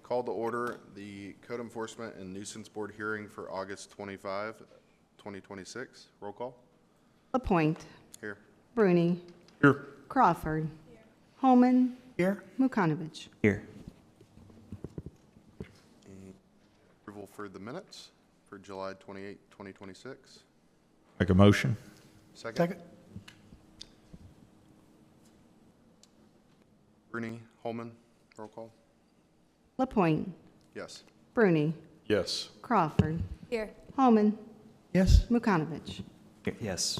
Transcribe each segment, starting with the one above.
Call to order the Code Enforcement and Nuisance Board hearing for August 25, 2026. Roll call. Lapointe. Here. Bruni. Here. Crawford. Holman. Here. Mukanovic. Here. Approval for the minutes for July 28, 2026. Make a motion. Second. Bruni, Holman, roll call. Lapointe. Yes. Bruni. Yes. Crawford. Here. Holman. Yes. Mukanovic. Yes.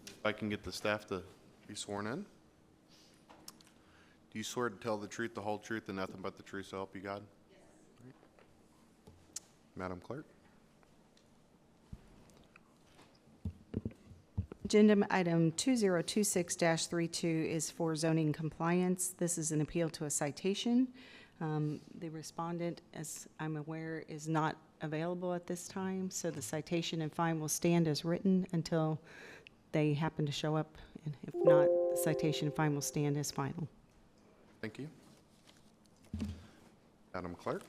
If I can get the staff to be sworn in. Do you swear to tell the truth, the whole truth, and nothing but the truth, so help you God? Yes. Madam Clerk. Agenda item 2026-32 is for zoning compliance. This is an appeal to a citation. The respondent, as I'm aware, is not available at this time, so the citation and fine will stand as written until they happen to show up. And if not, the citation and fine will stand as final. Thank you. Madam Clerk.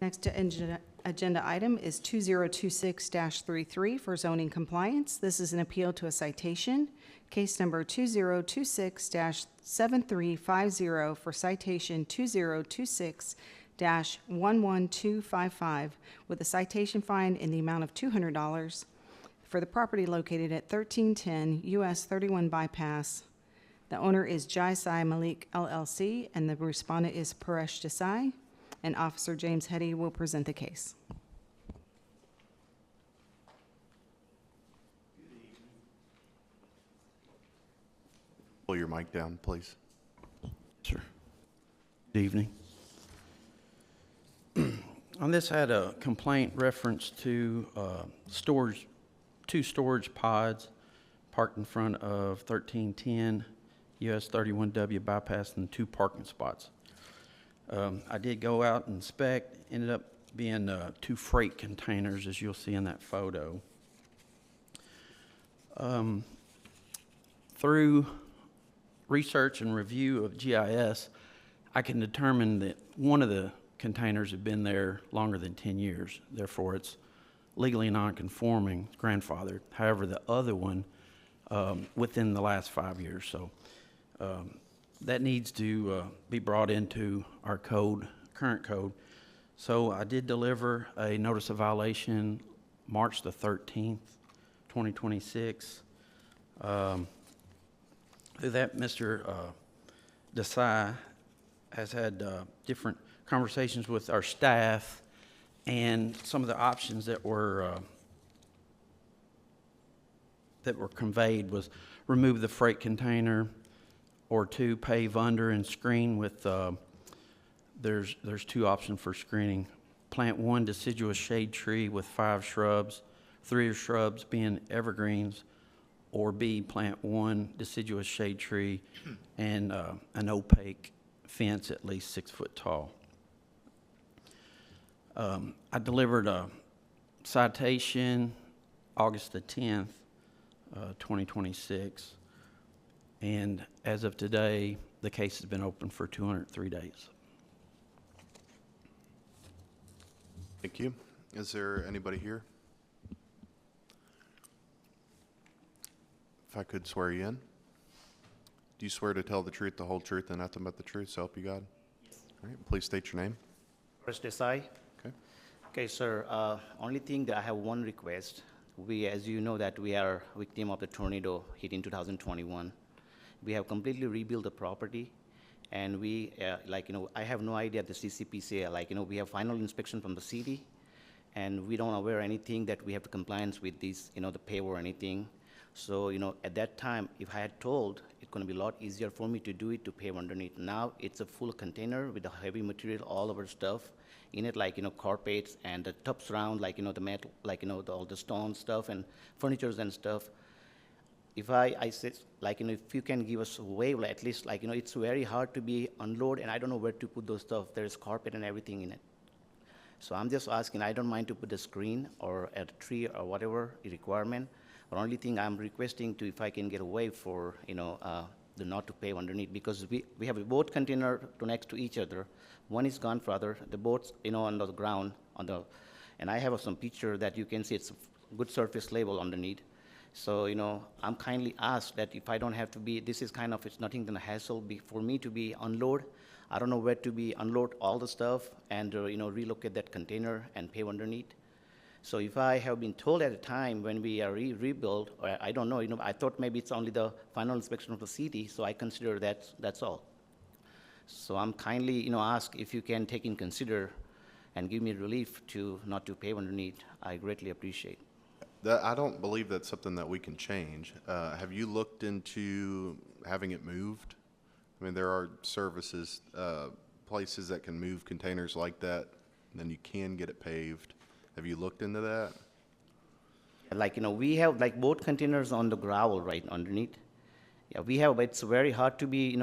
Next agenda item is 2026-33 for zoning compliance. This is an appeal to a citation. Case number 2026-7350 for citation 2026-11255 with a citation fine in the amount of $200 for the property located at 1310 US 31 Bypass. The owner is Jaisai Malik LLC and the respondent is Paresh Desai. And Officer James Hetty will present the case. Pull your mic down, please. Sure. Good evening. On this, I had a complaint reference to two storage pods parked in front of 1310 US 31W bypass and 2 parking spots. I did go out and inspect, ended up being 2 freight containers, as you'll see in that photo. Through research and review of GIS, I can determine that one of the containers had been there longer than 10 years. Therefore, it's legally non-conforming, grandfathered. However, the other one, within the last 5 years. So that needs to be brought into our code, current code. So I did deliver a notice of violation March the 13th, 2026. Through that, Mr. Desai has had different conversations with our staff, and some of the options that were conveyed was remove the freight container, or 2, pave under and screen with, there's 2 options for screening. Plant 1 deciduous shade tree with 5 shrubs, 3 shrubs being evergreens, or B, plant 1 deciduous shade tree and an opaque fence at least 6 foot tall. I delivered a citation August the 10th, 2026. And as of today, the case has been open for 203 days. Thank you. Is there anybody here? If I could swear you in. Do you swear to tell the truth, the whole truth, and nothing but the truth, so help you God? Yes. All right, please state your name. Paresh Desai. Okay. Okay, sir. Only thing that I have one request. We, as you know, that we are victim of the tornado hit in 2021. We have completely rebuilt the property, and we, I have no idea the CCP say, we have final inspection from the city, and we don't aware anything that we have to compliance with this, the pave or anything. So, at that time, if I had told, it's going to be a lot easier for me to do it, to pave underneath. Now, it's a full container with the heavy material, all of our stuff in it, carpets and the tubs around, the metal, all the stone stuff and furnitures and stuff. If I said, if you can give us a way, at least, it's very hard to be unload, and I don't know where to put those stuff. There's carpet and everything in it. So I'm just asking, I don't mind to put a screen or a tree or whatever the requirement. The only thing I'm requesting to, if I can get a way for, the not to pave underneath, because we have a boat container to next to each other. One is gone further, the boat's, on the ground, and I have some picture that you can see it's a good surface level underneath. So, I'm kindly asked that if I don't have to be, this is kind of, it's nothing than a hassle for me to be unload. I don't know where to be unload all the stuff and, relocate that container and pave underneath. So if I have been told at a time when we are rebuild, or I don't know, I thought maybe it's only the final inspection of the city, so I consider that's all. So I'm kindly, ask if you can take in consider and give me relief to not to pave underneath. I greatly appreciate. I don't believe that's something that we can change. Have you looked into having it moved? I mean, there are services, places that can move containers like that, and then you can get it paved. Have you looked into that? Like, we have like boat containers on the gravel right underneath. Yeah, we have, but it's very hard to be,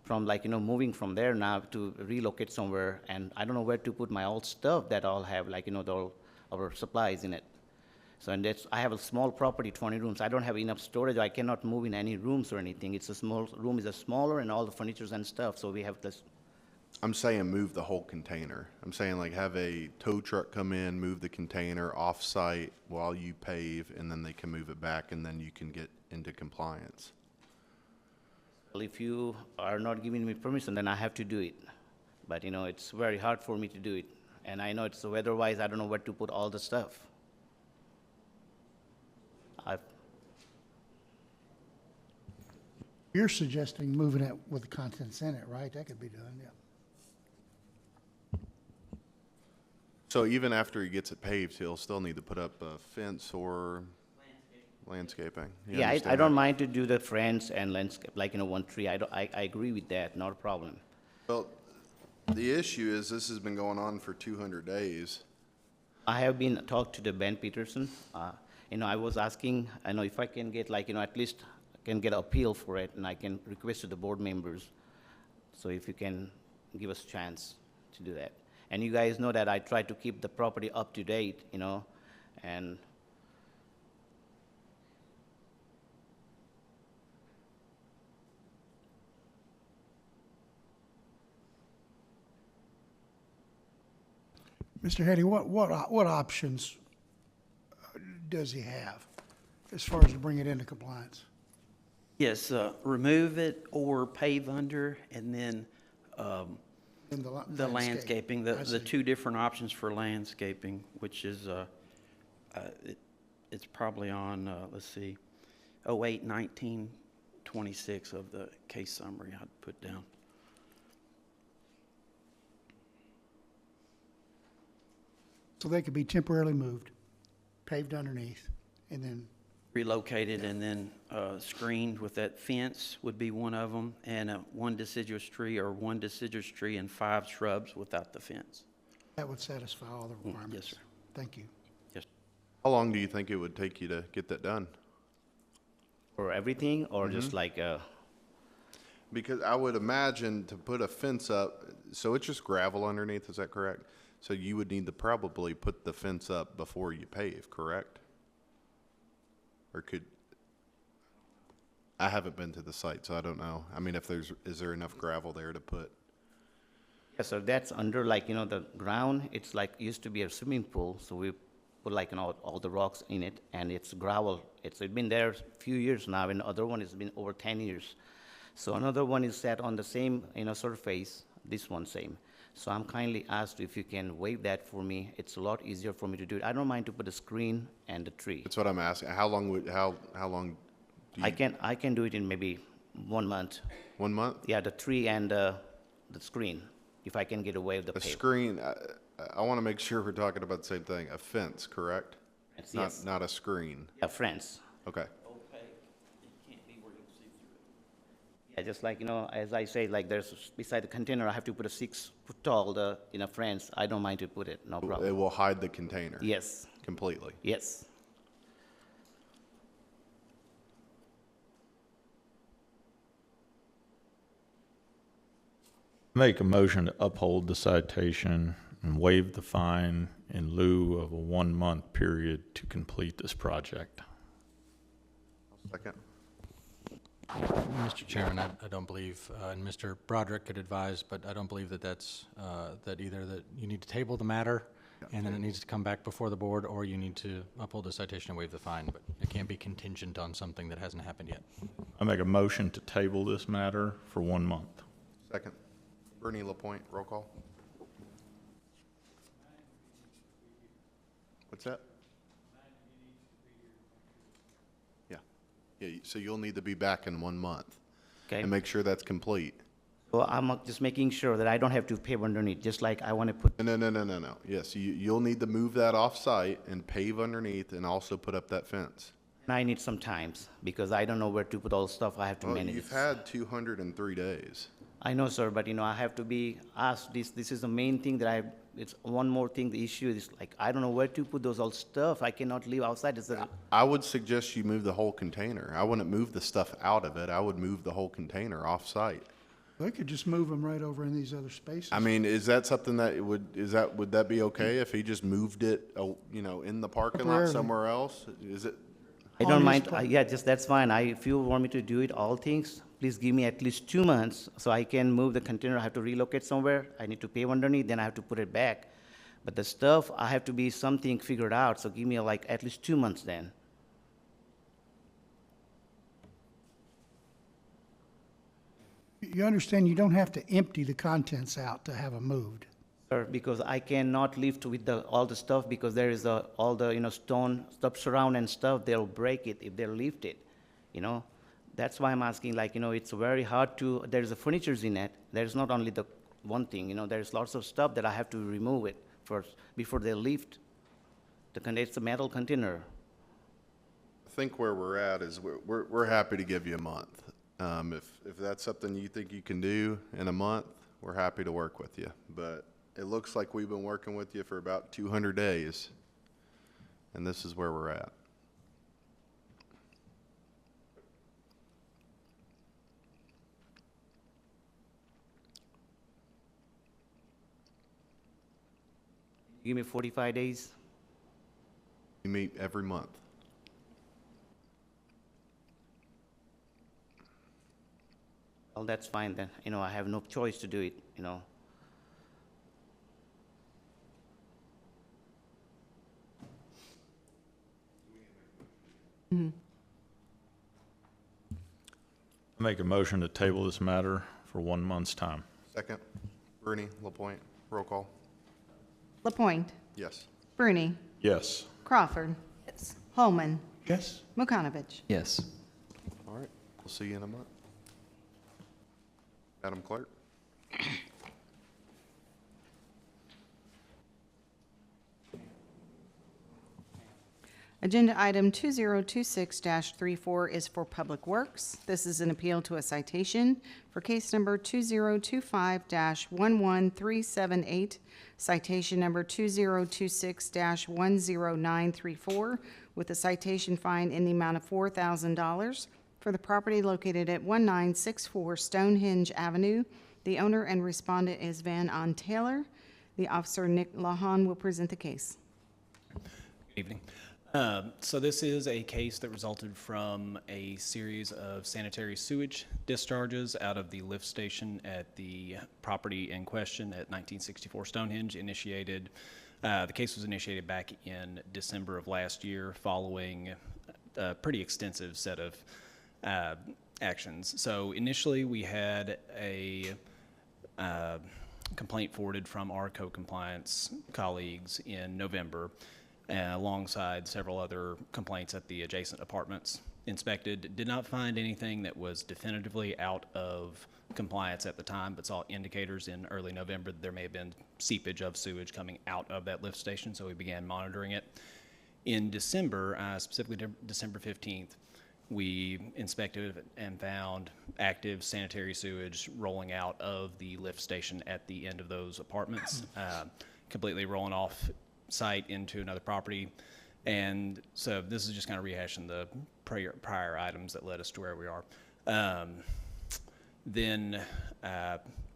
from like, moving from there now to relocate somewhere. And I don't know where to put my old stuff that all have like, our supplies in it. So, and I have a small property, 20 rooms. I don't have enough storage. I cannot move in any rooms or anything. It's a small, room is a smaller and all the furnitures and stuff. So we have this. I'm saying move the whole container. I'm saying like have a tow truck come in, move the container off-site while you pave, and then they can move it back, and then you can get into compliance. Well, if you are not giving me permission, then I have to do it. But, it's very hard for me to do it. And I know it's weather-wise, I don't know where to put all the stuff. You're suggesting moving it with the contents in it, right? That could be done, yeah. So even after he gets it paved, he'll still need to put up a fence or landscaping. You Yeah, I understand don't that? mind to do the fence and landscape, like, one tree. I agree with that, not a problem. Well, the issue is this has been going on for 200 days. I have been talked to the Ben Peterson. I was asking, if I can get like, at least can get appeal for it, and I can request to the board members. So if you can give us a chance to do that. And you guys know that I try to keep the property up to date, and Mr. Hetty, what options does he have as far as to bring it into compliance? Yes, remove it or pave under, and then In the landscaping, I the see. two different options for landscaping, which is, it's probably on, let's see, 08/19/26 of the case summary I'd put down. So they could be temporarily moved, paved underneath, and then, Relocated and then screened with that fence would be one of them, and one deciduous tree or one deciduous tree and 5 shrubs without the fence. that would satisfy all the requirements. Yes, sir. Thank you. Yes. How long do you think it would take you to get that done? for everything, or just like, Because I would imagine to put a fence up, so it's just gravel underneath, is that correct? So you would need to probably put the fence up before you pave, correct? Or I haven't been to the site, so I don't know. I mean, is there enough gravel there to put? yeah, so that's under like, the ground, it's like, used to be a swimming pool, so we put like, all the rocks in it, and it's gravel. It's been there a few years now, and the other one has been over 10 years. So another one is set on the same, surface, this one same. So I'm kindly asked if you can waive that for me. It's a lot easier for me to do it. I don't mind to put a screen and a tree. That's what I'm asking. How long do you? I can do it in maybe 1 month. 1 month? Yeah, the tree and the screen, if I can get away with the A paper. screen, I want to make sure we're talking about the same thing. A fence, correct? Yes, Not a screen. yeah, friends. Okay. Opaque, it can't be where you'll see through it. Yeah, just like, as I say, like there's, beside the container, I have to put a 6 foot tall, friends. I don't mind to put it, no It problem. will hide the container. Yes, Completely. yes. Make a motion to uphold the citation and waive the fine in lieu of a 1-month period to complete this project. Second. Mr. Chairman, I don't believe, and Mr. Broderick could advise, but I don't believe that that's, that either that you need to table the matter and then it needs to come back before the board, or you need to uphold the citation and waive the fine, but it can't be contingent on something that hasn't happened yet. I make a motion to table this matter for 1 month. Second. Bernie Lapointe, roll call. What's that? Yeah. Yeah, so you'll need to be back in 1 month. Okay. And make sure that's complete. So I'm just making sure that I don't have to pave underneath, just like I want to put, No. Yes, you'll need to move that off-site and pave underneath and also put up that fence. and I need some times, because I don't know where to put all the stuff I have to Well, manage. you've had 203 days. I know, sir, but I have to be asked, this is the main thing that it's one more thing, the issue is like, I don't know where to put those all stuff, I cannot leave outside, I would suggest you move the whole container. I wouldn't move the stuff out of it. I would move the whole container off-site. They could just move them right over in these other spaces. I mean, is that something that would that be okay if he just moved it, in the parking lot Temporarily. somewhere else? Is it? I On don't his mind, part. yeah, just, that's fine, if you want me to do it, all things, please give me at least 2 months, so I can move the container, I have to relocate somewhere, I need to pave underneath, then I have to put it back. But the stuff, I have to be something figured out, so give me like at least 2 months then. You understand you don't have to empty the contents out to have them moved. Sir, because I cannot lift with all the stuff, because there is all the, stone, stuff around and stuff, they'll break it if they lift it, That's why I'm asking, it's very hard there's the furnitures in it, there's not only the one thing, there's lots of stuff that I have to remove it first, before they lift. It's a metal container. I think where we're at is we're happy to give you a month. If that's something you think you can do in a month, we're happy to work with you. But it looks like we've been working with you for about 200 days, and this is where we're at. Give me 45 days. You meet every month. Well, that's fine then, I have no choice to do it. I make a motion to table this matter for 1 month's time. Second. Bernie Lapointe, roll call. Lapointe, Yes. Bruni, Yes. Crawford. Yes. Holman, Yes? Mukanovich. Yes. All right. We'll see you in a month. Madam Clerk? Agenda item 2026-34 is for Public Works. This is an appeal to a citation for case number 2025-11378, citation number 2026-10934, with a citation fine in the amount of $4,000 for the property located at 1964 Stonehenge Avenue. The owner and respondent is Van On Taylor. The officer, Nick Lahan, will present the case. Good evening. So this is a case that resulted from a series of sanitary sewage discharges out of the lift station at the property in question at 1964 Stonehenge. The case was initiated back in December of last year following a pretty extensive set of actions. So initially we had a complaint forwarded from our co-compliance colleagues in November, alongside several other complaints at the adjacent apartments. Inspected, did not find anything that was definitively out of compliance at the time, but saw indicators in early November that there may have been seepage of sewage coming out of that lift station, so we began monitoring it. In December, specifically December 15th, we inspected and found active sanitary sewage rolling out of the lift station at the end of those apartments, completely rolling off site into another property. And so this is just kind of rehashing the prior items that led us to where we are. Then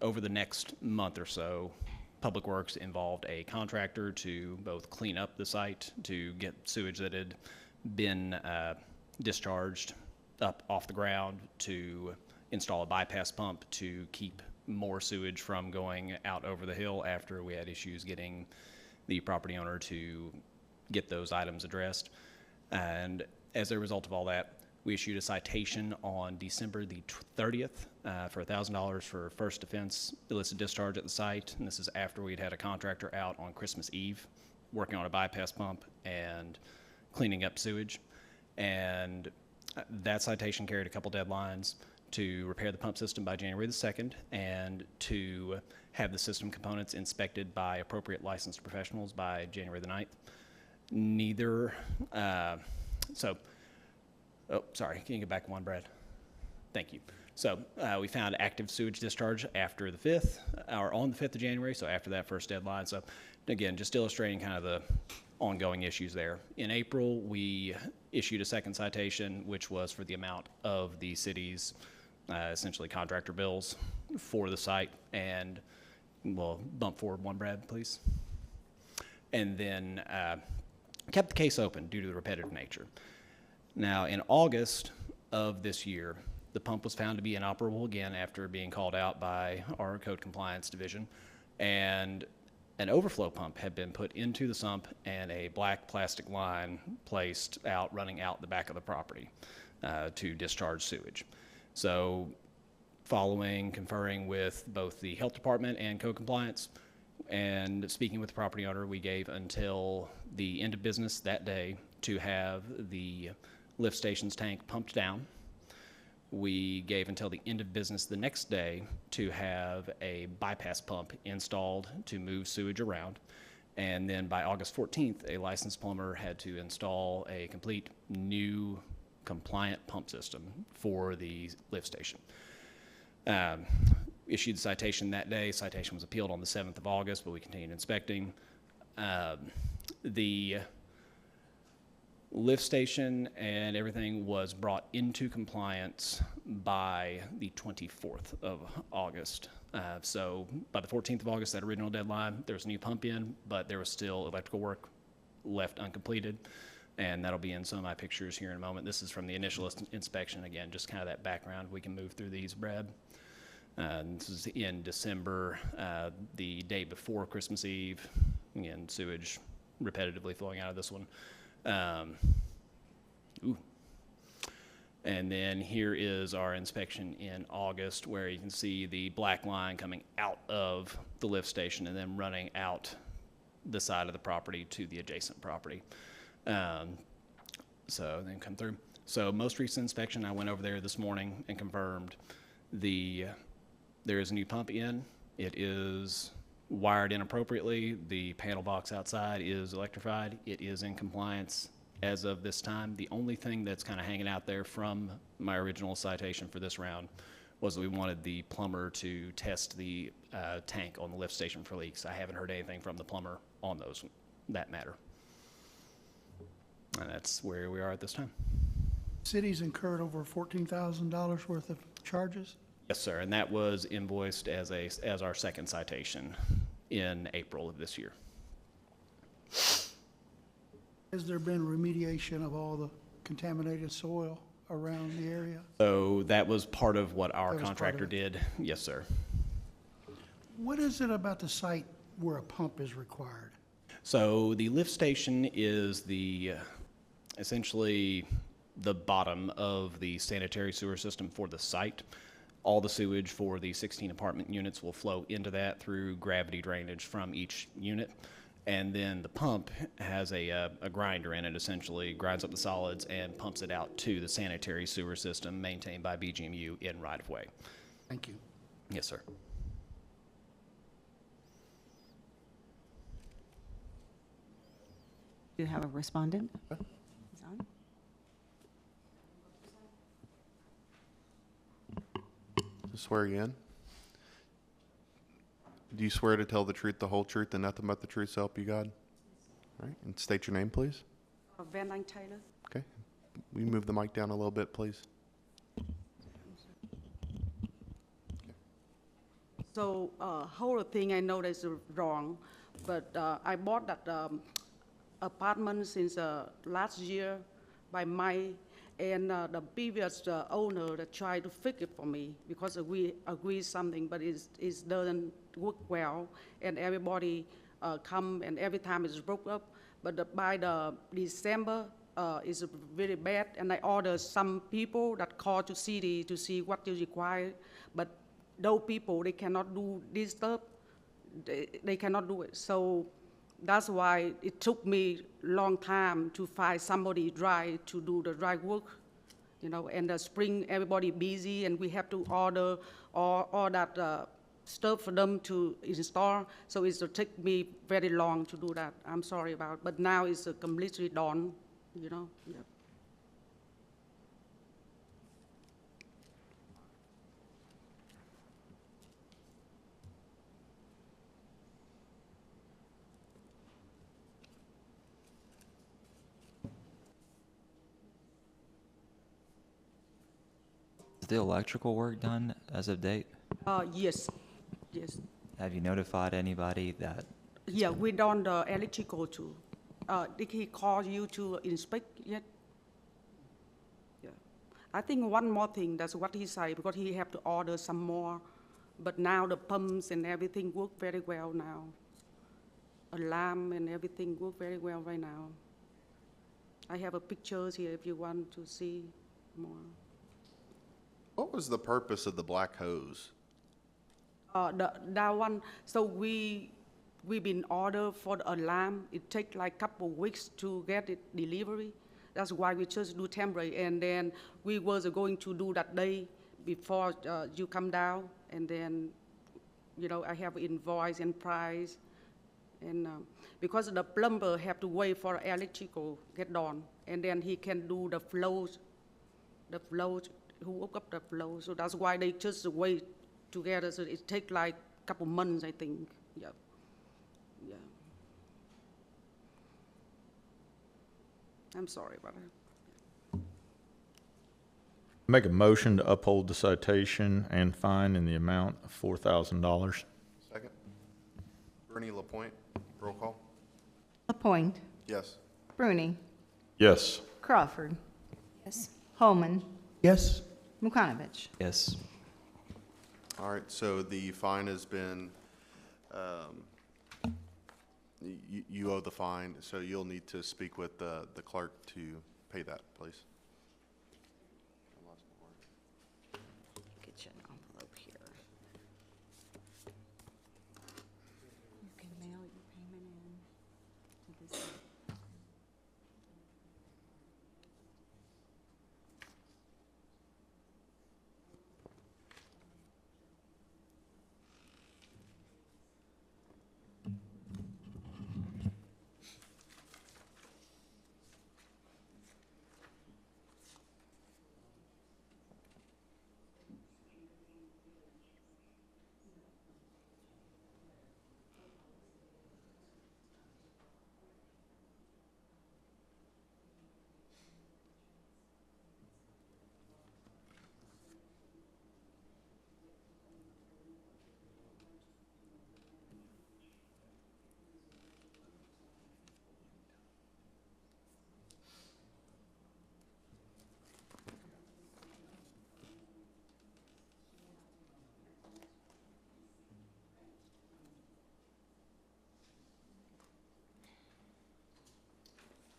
over the next month or so, Public Works involved a contractor to both clean up the site, to get sewage that had been discharged up off the ground, to install a bypass pump to keep more sewage from going out over the hill after we had issues getting the property owner to get those items addressed. And as a result of all that, we issued a citation on December the 30th for $1,000 for first offense illicit discharge at the site. And this is after we'd had a contractor out on Christmas Eve working on a bypass pump and cleaning up sewage. And that citation carried a couple deadlines: to repair the pump system by January the 2nd and to have the system components inspected by appropriate licensed professionals by January the 9th. Neither, oh, sorry, can you get back one, Brad? Thank you. So we found active sewage discharge after the 5th, or on the 5th of January, so after that first deadline. So again, just illustrating kind of the ongoing issues there. In April, we issued a second citation, which was for the amount of the city's essentially contractor bills for the site. And we'll bump forward one, Brad, please. And then kept the case open due to the repetitive nature. Now, in August of this year, the pump was found to be inoperable again after being called out by our code compliance division, and an overflow pump had been put into the sump and a black plastic line placed out, running out the back of the property to discharge sewage. So following conferring with both the health department and code compliance and speaking with the property owner, we gave until the end of business that day to have the lift station's tank pumped down. We gave until the end of business the next day to have a bypass pump installed to move sewage around. And then by August 14th, a licensed plumber had to install a complete new compliant pump system for the lift station. Issued the citation that day. Citation was appealed on the 7th of August, but we continued inspecting. The lift station and everything was brought into compliance by the 24th of August. So by the 14th of August, that original deadline, there was a new pump in, but there was still electrical work left uncompleted. And that'll be in some of my pictures here in a moment. This is from the initial inspection. Again, just kind of that background. We can move through these, Brad. This is in December, the day before Christmas Eve. Again, sewage repetitively flowing out of this one. And then here is our inspection in August, where you can see the black line coming out of the lift station and then running out the side of the property to the adjacent property. So then come through. So most recent inspection, I went over there this morning and confirmed there is a new pump in. It is wired inappropriately. The panel box outside is electrified. It is in compliance as of this time. The only thing that's kind of hanging out there from my original citation for this round was that we wanted the plumber to test the tank on the lift station for leaks. I haven't heard anything from the plumber on that matter. And that's where we are at this time. City's incurred over $14,000 worth of charges? Yes, sir, and that was invoiced as our second citation in April of this year. Has there been remediation of all the contaminated soil around the area? So that was part of what our That was part contractor of it. did. Yes, sir. What is it about the site where a pump is required? So the lift station is essentially the bottom of the sanitary sewer system for the site. All the sewage for the 16 apartment units will flow into that through gravity drainage from each unit. And then the pump has a grinder in it, essentially grinds up the solids and pumps it out to the sanitary sewer system maintained by BGMU in right-of-way. Thank you. Yes, sir. Do you have a respondent? He's on. Swear you in. Do you swear to tell the truth, the whole truth, and nothing but the truth, so help you God? All right, and state your name, please. Van Dyke Taylor. Okay. Will you move the mic down a little bit, please? So whole thing I know that's wrong, but I bought that apartment since last year by May, And the previous owner that tried to fix it for me because we agreed something, but it doesn't work well. And everybody come and every time it's broke up. But by the December, it's very bad. And I ordered some people that call to city to see what is required. But those people, they cannot do this stuff. They cannot do it. So that's why it took me a long time to find somebody dry to do the dry work, you know, and the spring, everybody busy, and we have to order all that stuff for them to install, so it'll take me very long to do that. I'm sorry about it, but now it's completely done, you know. Yeah. Is the electrical work done as of date? Yes, yes. Have you notified anybody that? Yeah, we done the electrical too. Did he call you to inspect yet? Yeah. I think one more thing, that's what he said, because he have to order some more. But now the pumps and everything work very well now. Alarm and everything work very well right now. I have a pictures here if you want to see more. What was the purpose of the black hose? That one, so we've been ordered for the alarm. It take like couple weeks to get it delivery. That's why we just do temporary. And then we was going to do that day before you come down. And then, you know, I have invoice and price. And because the plumber have to wait for electrical get done. And then he can do the flows, who hook up the flow. So that's why they just wait together. So it take like a couple months, I think. Yeah. Yeah. I'm sorry about that. Make a motion to uphold the citation and fine in the amount of $4,000. Second. Bernie Lapointe, roll call. Lapointe, Yes. Bruni, Yes. Crawford. Yes. Holman, Yes? Mukanovich. Yes. All right, so the fine has been, you owe the fine, so you'll need to speak with the clerk to pay that, please. Get you an envelope here. You can mail your payment in to this.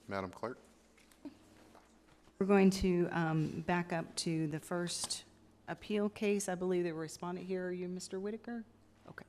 Madam Clerk? We're going to back up to the first appeal case. I believe the respondent here, are you Mr. Whitaker? Okay.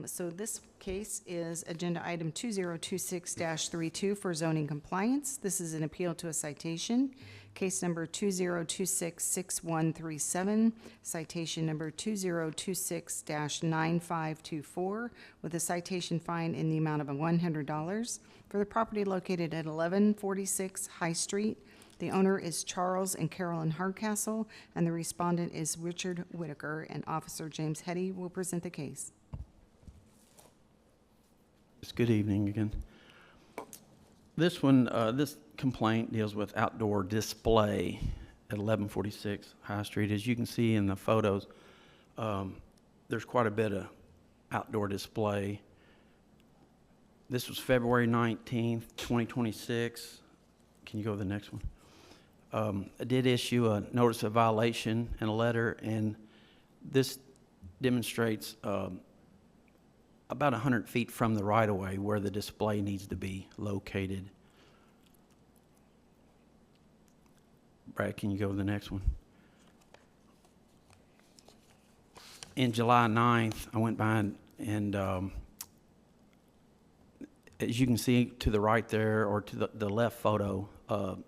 So this case is agenda item 2026-32 for zoning compliance. This is an appeal to a citation. Case number 2026-6137, citation number 2026-9524, with a citation fine in the amount of $100 for the property located at 1146 High Street. The owner is Charles and Carolyn Hardcastle, and the respondent is Richard Whitaker, and Officer James Hetty will present the case. Good evening again. This one, this complaint deals with outdoor display at 1146 High Street. As you can see in the photos, there's quite a bit of outdoor display. This was February 19th, 2026. Can you go to the next one? I did issue a notice of violation and a letter, and this demonstrates about 100 feet from the right-of-way where the display needs to be located. Brad, can you go to the next one? In July 9th, I went by and as you can see to the right there, or to the left photo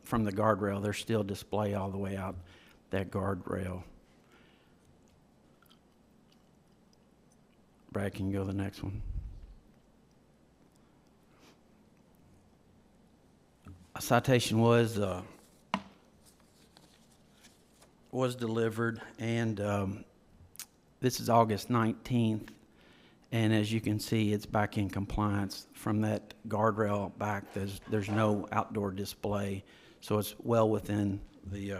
from the guardrail, there's still display all the way out that guardrail. Brad, can you go to the next one? A citation was delivered, and this is August 19th, and as you can see, it's back in compliance. From that guardrail back, there's no outdoor display, so it's well within the,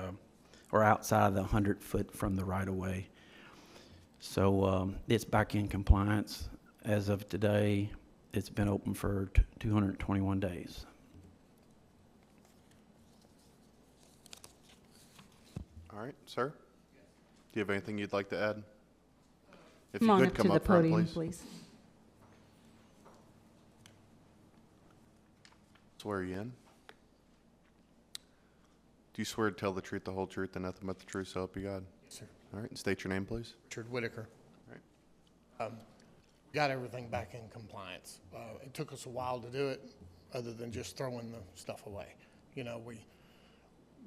or outside of the 100-foot from the right-of-way. So it's back in compliance. As of today, it's been open for 221 days. All right, sir? Do you have anything you'd like to add? If Come you on could up come to the up front, podium, please. please. Swear you in. Do you swear to tell the truth, the whole truth, and nothing but the truth, so help you God? Yes, sir. All right, and state your name, please. Richard Whitaker. All right. Got everything back in compliance. It took us a while to do it, other than just throwing the stuff away. You know,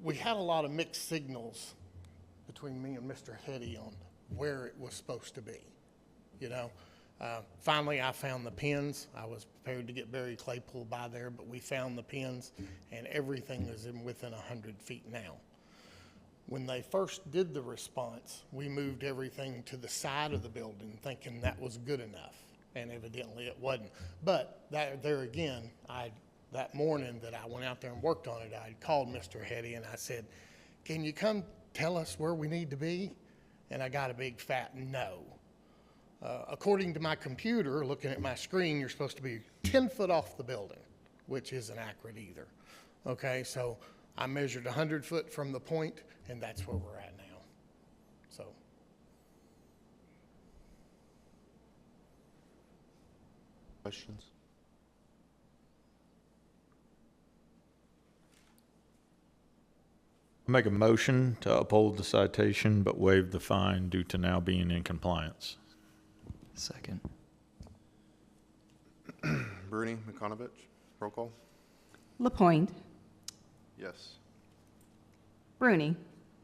we had a lot of mixed signals between me and Mr. Hetty on where it was supposed to be. You know, finally I found the pins. I was prepared to get Barry Claypool by there, but we found the pins, and everything is within 100 feet now. When they first did the response, we moved everything to the side of the building thinking that was good enough, and evidently it wasn't. But there again, that morning that I went out there and worked on it, I called Mr. Hetty and I said, can you come tell us where we need to be? And I got a big fat no. According to my computer, looking at my screen, you're supposed to be 10 foot off the building, which isn't accurate either. Okay, so I measured 100 foot from the point, and that's where we're at now. So. Questions? Make a motion to uphold the citation but waive the fine due to now being in compliance. Second. Bruni, McConovich, roll call? LaPointe, Yes. Bruni,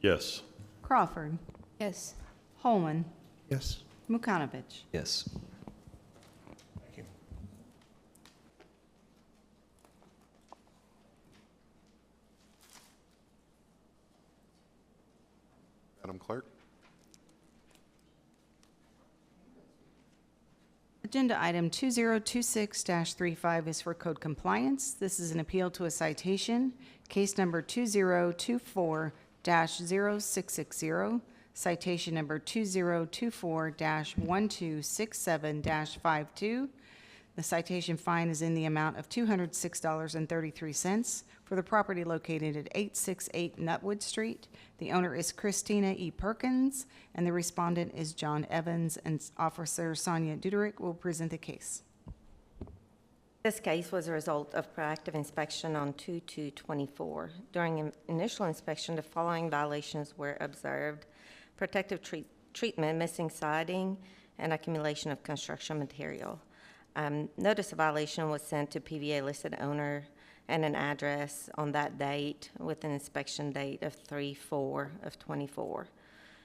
Yes. Crawford, Yes. Holman, Yes. Mukanovich. Yes. Thank you. Madam Clerk? Agenda item 2026-35 is for code compliance. This is an appeal to a citation, case number 2024-0660, citation number 2024-1267-52. The citation fine is in the amount of $206.33 for the property located at 868 Nutwood Street. The owner is Christina E. Perkins, and the respondent is John Evans, and Officer Sonia Duderick will present the case. This case was a result of proactive inspection on 2/2/24. During an initial inspection, the following violations were observed: protective treatment, missing siding, and accumulation of construction material. Notice of violation was sent to PVA listed owner and an address on that date with an inspection date of 3/4/24.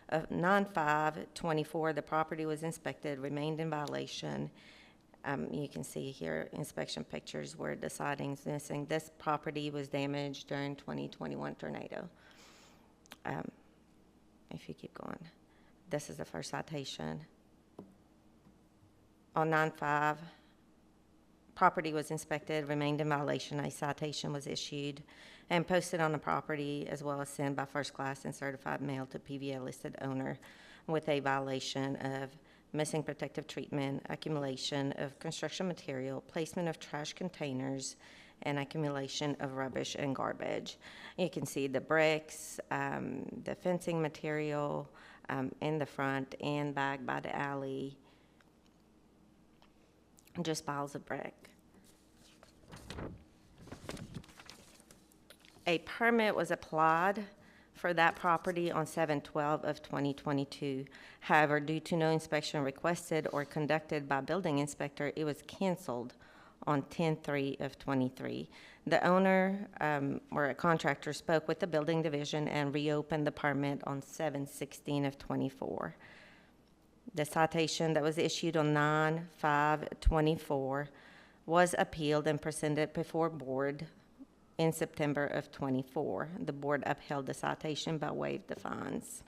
Of 9/5/24, the property was inspected, remained in violation. You can see here inspection pictures where the siding's missing. This property was damaged during 2021 tornado. If you keep going, this is the first citation. On 9/5, property was inspected, remained in violation. A citation was issued and posted on the property, as well as sent by first class and certified mail to PVA listed owner with a violation of missing protective treatment, accumulation of construction material, placement of trash containers, and accumulation of rubbish and garbage. You can see the bricks, the fencing material in the front and back by the alley, just piles of brick. A permit was applied for that property on 7/12 of 2022. However, due to no inspection requested or conducted by building inspector, it was canceled on 10/3 of 23. The owner or a contractor spoke with the building division and reopened the permit on 7/16 of 24. The citation that was issued on 9/5/24 was appealed and presented before board in September of 24. The board upheld the citation but waived the fines.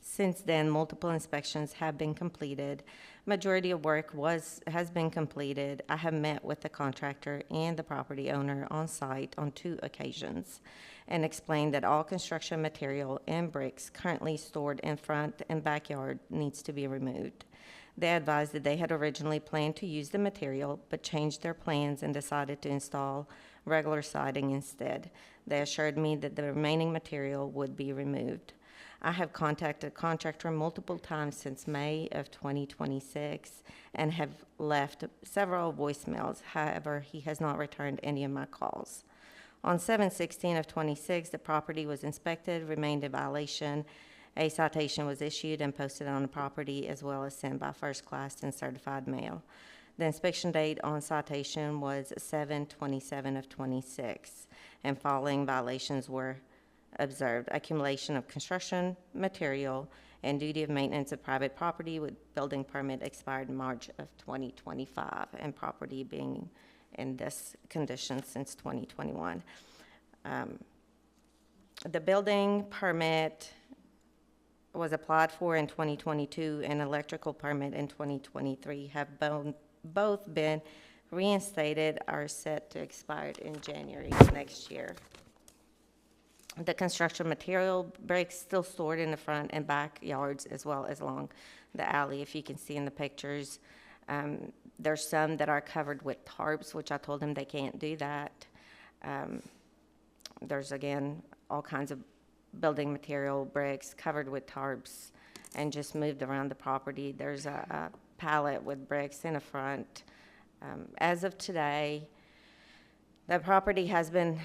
Since then, multiple inspections have been completed. Majority of work has been completed. I have met with the contractor and the property owner on site on 2 occasions and explained that all construction material and bricks currently stored in front and backyard needs to be removed. They advised that they had originally planned to use the material but changed their plans and decided to install regular siding instead. They assured me that the remaining material would be removed. I have contacted the contractor multiple times since May of 2026 and have left several voicemails. However, he has not returned any of my calls. On 7/16 of 26, the property was inspected, remained in violation. A citation was issued and posted on the property as well as sent by first class and certified mail. The inspection date on citation was 7/27 of 26, and following violations were observed: accumulation of construction material and duty of maintenance of private property with building permit expired in March of 2025, and property being in this condition since 2021. The building permit was applied for in 2022 and electrical permit in 2023 have both been reinstated, are set to expire in January next year. The construction material bricks still stored in the front and back yards as well as along the alley. If you can see in the pictures, there's some that are covered with tarps, which I told them they can't do that. There's, again, all kinds of building material, bricks covered with tarps and just moved around the property. There's a pallet with bricks in the front. As of today, the property has been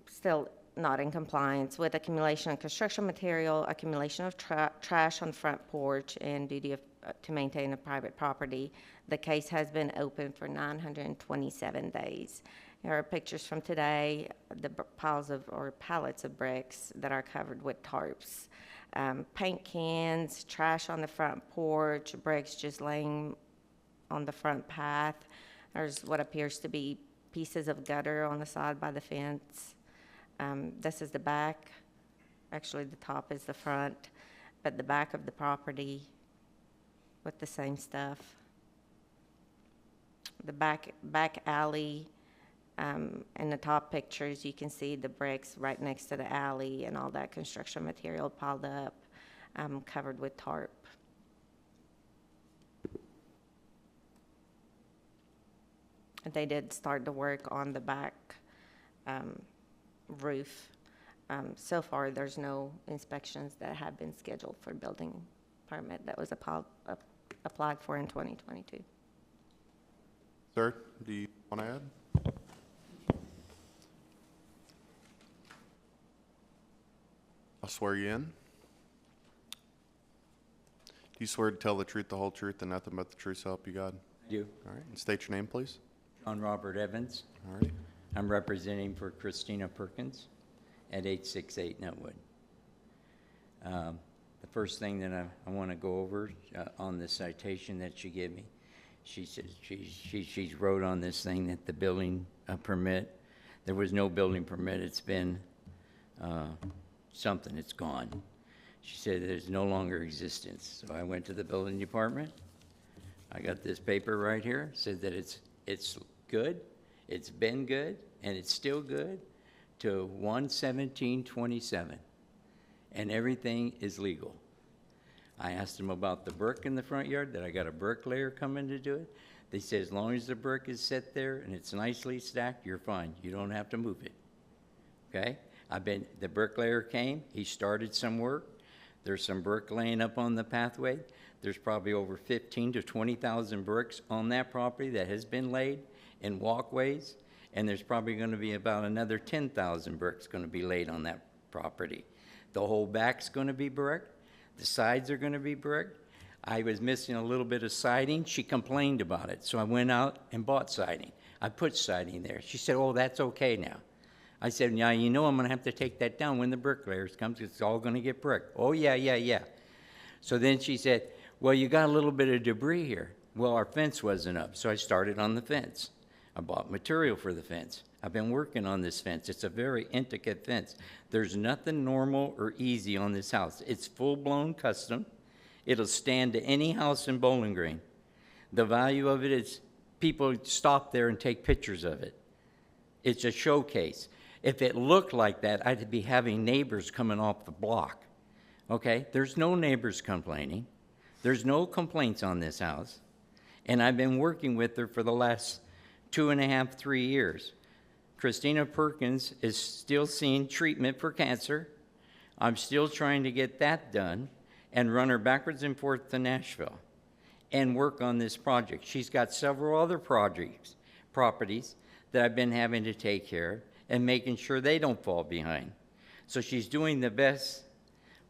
still not in compliance with accumulation of construction material, accumulation of trash on the front porch, and duty to maintain a private property. The case has been open for 927 days. Here are pictures from today, the piles of or pallets of bricks that are covered with tarps. Paint cans, trash on the front porch, bricks just laying on the front path. There's what appears to be pieces of gutter on the side by the fence. This is the back. Actually, the top is the front, but the back of the property with the same stuff. The back alley, in the top pictures, you can see the bricks right next to the alley and all that construction material piled up, covered with tarp. They did start the work on the back roof. So far, there's no inspections that have been scheduled for building permit that was applied for in 2022. Sir, do you want to add? I'll swear you in. Do you swear to tell the truth, the whole truth, and nothing but the truth, so help you God? I do. All right, and state your name, please. John Robert Evans. All right. I'm representing for Christina Perkins at 868 Nutwood. The first thing that I want to go over on the citation that she gave me, she said she's wrote on this thing that the building permit, there was no building permit. It's been something, it's gone. She said there's no longer existence. So I went to the building department. I got this paper right here, said that it's good, it's been good, and it's still good to 1/17/27, and everything is legal. I asked them about the brick in the front yard, that I got a bricklayer coming to do it. They said, as long as the brick is set there and it's nicely stacked, you're fine. You don't have to move it. Okay? The bricklayer came, he started some work. There's some brick laying up on the pathway. There's probably over 15 to 20,000 bricks on that property that has been laid in walkways. And there's probably going to be about another 10,000 bricks going to be laid on that property. The whole back's going to be brick. The sides are going to be brick. I was missing a little bit of siding. She complained about it, so I went out and bought siding. I put siding there. She said, oh, that's okay now. I said, yeah, you know I'm going to have to take that down when the bricklayers comes. It's all going to get brick. Oh, yeah. So then she said, well, you got a little bit of debris here. Well, our fence wasn't up, so I started on the fence. I bought material for the fence. I've been working on this fence. It's a very intricate fence. There's nothing normal or easy on this house. It's full-blown custom. It'll stand to any house in Bowling Green. The value of it is people stop there and take pictures of it. It's a showcase. If it looked like that, I'd be having neighbors coming off the block. Okay? There's no neighbors complaining. There's no complaints on this house. And I've been working with her for the last 2.5, 3 years. Christina Perkins is still seeing treatment for cancer. I'm still trying to get that done and run her backwards and forth to Nashville and work on this project. She's got several other properties that I've been having to take care of and making sure they don't fall behind. So she's doing the best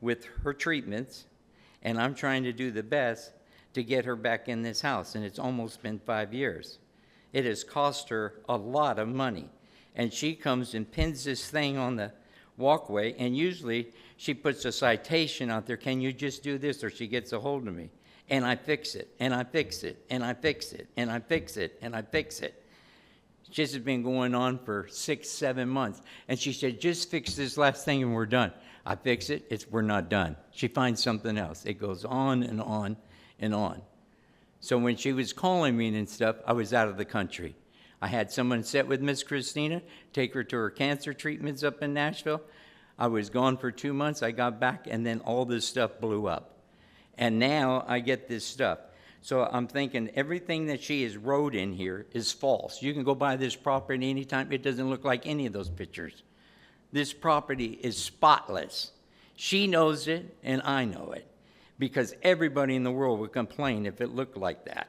with her treatments, and I'm trying to do the best to get her back in this house, and it's almost been 5 years. It has cost her a lot of money, and she comes and pins this thing on the walkway, and usually she puts a citation out there, can you just do this, or she gets a hold of me. And I fix it, and I fix it, and I fix it, and I fix it, and I fix it. This has been going on for 6, 7 months. And she said, just fix this last thing and we're done. I fix it, we're not done. She finds something else. It goes on and on and on. So when she was calling me and stuff, I was out of the country. I had someone sit with Miss Christina, take her to her cancer treatments up in Nashville. I was gone for 2 months. I got back, and then all this stuff blew up. And now I get this stuff. So I'm thinking everything that she has wrote in here is false. You can go buy this property anytime. It doesn't look like any of those pictures. This property is spotless. She knows it, and I know it, because everybody in the world would complain if it looked like that.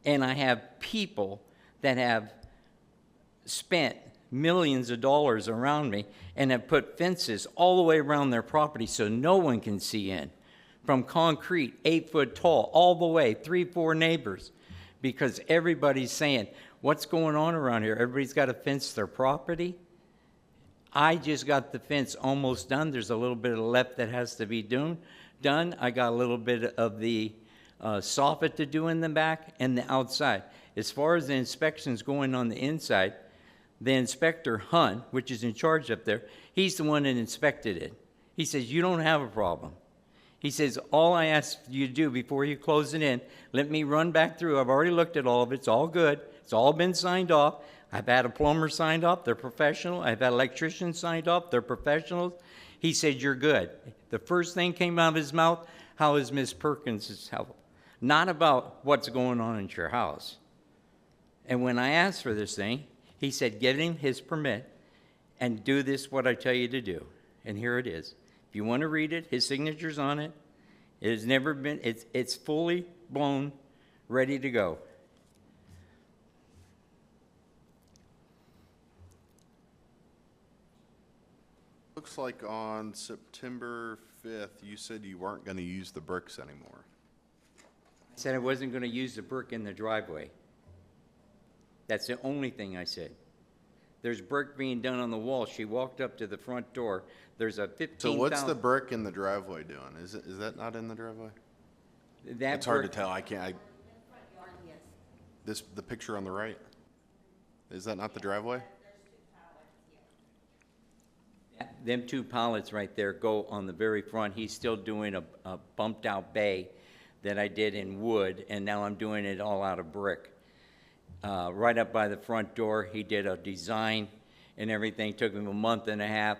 And I have people that have spent millions of dollars around me and have put fences all the way around their property so no one can see in. From concrete, 8 foot tall, all the way, 3, 4 neighbors, because everybody's saying, what's going on around here? Everybody's got to fence their property. I just got the fence almost done. There's a little bit of left that has to be done. I got a little bit of the soffit to do in the back and the outside. As far as the inspections going on the inside, the inspector, Hunt, which is in charge up there, he's the one that inspected it. He says, you don't have a problem. He says, all I ask you to do before you close it in, let me run back through. I've already looked at all of it. It's all good. It's all been signed off. I've had a plumber signed off. They're professional. I've had electricians signed off. They're professionals. He said, you're good. The first thing came out of his mouth, how is Miss Perkins' health? Not about what's going on in your house. And when I asked for this thing, he said, get him his permit and do this what I tell you to do. And here it is. If you want to read it, his signature's on it. It has never been, it's fully blown, ready to go. Looks like on September 5th, you said you weren't going to use the bricks anymore. I said I wasn't going to use the brick in the driveway. That's the only thing I said. There's brick being done on the wall. She walked up to the front door. There's a 15,000. So what's the brick in the driveway doing? Is that not in the driveway? It's hard to tell. I can't. The picture on the right. Is that not the driveway? Them 2 pallets right there go on the very front. He's still doing a bumped out bay that I did in wood, and now I'm doing it all out of brick. Right up by the front door, he did a design and everything. Took him a month and a half,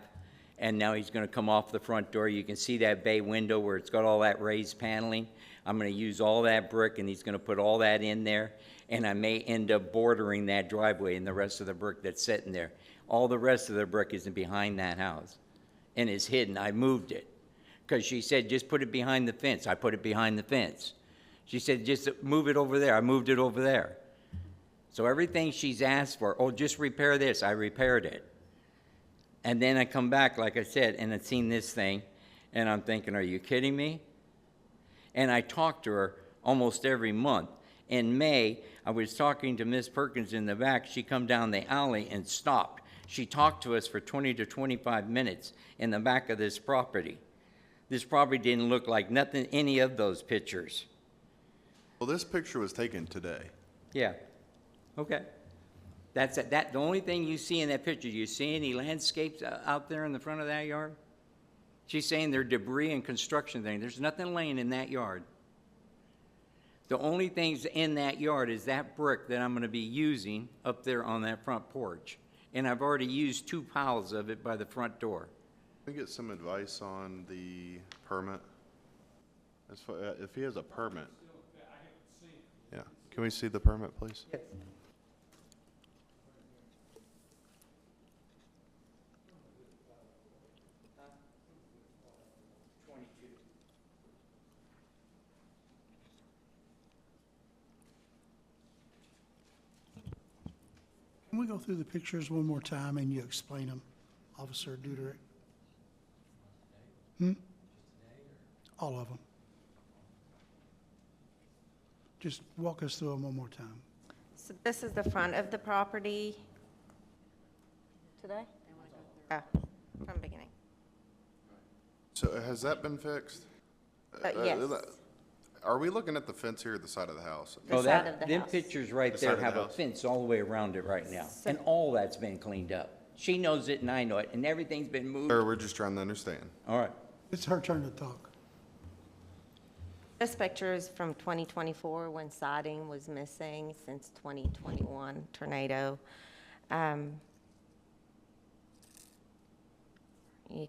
and now he's going to come off the front door. You can see that bay window where it's got all that raised paneling. I'm gonna use all that brick, and he's gonna put all that in there, and I may end up bordering that driveway and the rest of the brick that's sitting there. All the rest of the brick is behind that house and is hidden. I moved it, because she said, just put it behind the fence. I put it behind the fence. She said, just move it over there. I moved it over there. So everything she's asked for, oh, just repair this, I repaired it. And then I come back, like I said, and I've seen this thing, and I'm thinking, are you kidding me? And I talk to her almost every month. In May, I was talking to Miss Perkins in the back. She come down the alley and stopped. She talked to us for 20 to 25 minutes in the back of this property. This property didn't look like nothing, any of those pictures. Well, this picture was taken today. Yeah, okay. That's it. The only thing you see in that picture, do you see any landscapes out there in the front of that yard? She's saying they're debris and construction things. There's nothing laying in that yard. The only things in that yard is that brick that I'm gonna be using up there on that front porch. And I've already used 2 piles of it by the front door. Can we get some advice on the permit? As far, if he has a permit. Yeah, can we see the permit, please? Yes. Can we go through the pictures one more time and you explain them, Officer Duderick? All of them. Just walk us through them one more time. So this is the front of the property. Today? Yeah, from the beginning. So has that been fixed? Yes. Are we looking at the fence here or the side of the house? The Oh, side of the them house. pictures right The side there of the have a house. fence all the way around it right now. And all that's been cleaned up. She knows it and I know it, and everything's been moved. Sir, we're just trying to understand. All right. It's her turn to talk. This picture is from 2024 when siding was missing since 2021 tornado. You